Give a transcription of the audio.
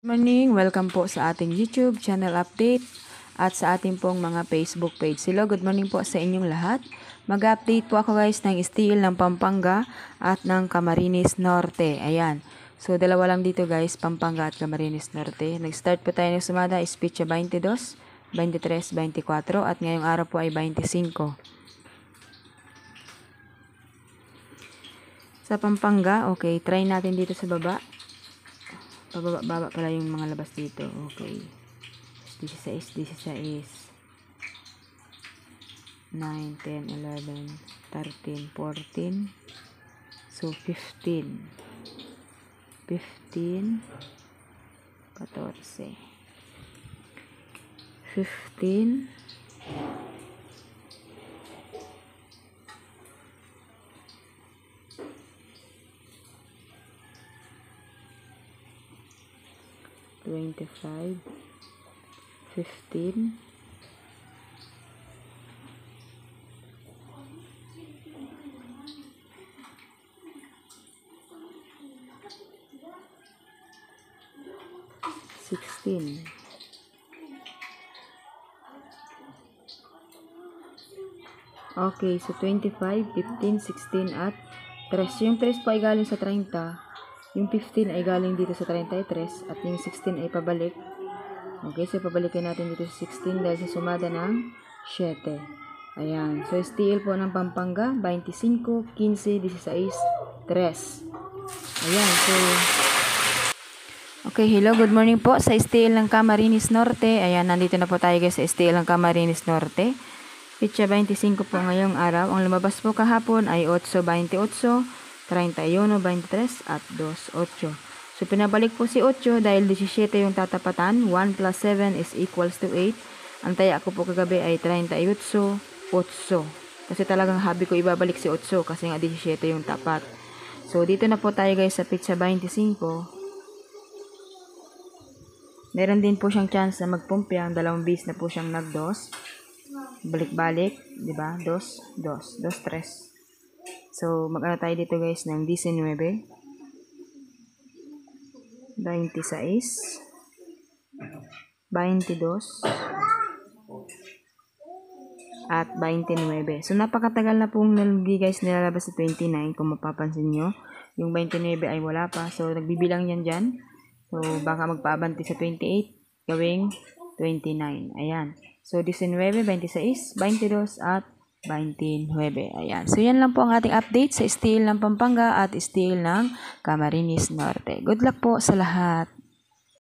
Morning, welcome po sa ating YouTube channel update at sa ating pong mga Facebook page. Hello, good morning po sa inyong lahat. Mag-update po ako guys ng steel ng Pampanga at ng Camarines Norte. Ayan. So, dalawa lang dito guys, Pampanga at Camarines Norte. Nag-start po tayo ng sumada, Specha 22, 23, 24 at ngayong araw po ay 25. Sa Pampanga, okay, try natin dito sa baba. Baba pala yung mga labas dito. Okay. 16, 9, 10, 11, 13, 14. So, 15. 15. 14. 15. 25, 15, 16. Okay, so 25, 15, 16 at 3. Yung 3 po ay galing sa 30. Yung 15 ay galing dito sa 33 at yung 16 ay pabalik. Okay, so pabalikin natin dito sa 16 dahil sa sumada ng 7. Ayan. So, steel po ng Pampanga, 25, 15, 16, 3. Ayan. So, okay, hello, good morning po sa steel ng Camarines Norte. Ayan, nandito na po tayo guys sa steel ng Camarines Norte. Pitsa 25 po ngayong araw. Ang lumabas po kahapon ay 8.28. 31, 23 at 2.8. So, pinabalik po si 8 dahil 17 yung tatapatan. 1 plus 7 is equals to 8. Ang taya ko po kagabi ay 38, 8. Kasi talagang habi ko ibabalik si 8 kasi nga 17 yung tapat. So, dito na po tayo guys sa pitsa 25. Meron din po siyang chance na magpumpya. Dalawang base na po siyang nag-2. Balik-balik, di ba? 2, 2, 2, 3. So, mag-ano tayo dito guys ng 19, 26, at 29. So, napakatagal na pong guys nilalabas sa 29 kung mapapansin nyo. Yung 29 ay wala pa. So, nagbibilang yan dyan. So, baka magpaabanti sa 28 gawing 29. Ayan. So, 19, 26, 22 at 29. Ayan. So, yan lang po ang ating update sa steel ng Pampanga at steel ng Camarines Norte. Good luck po sa lahat.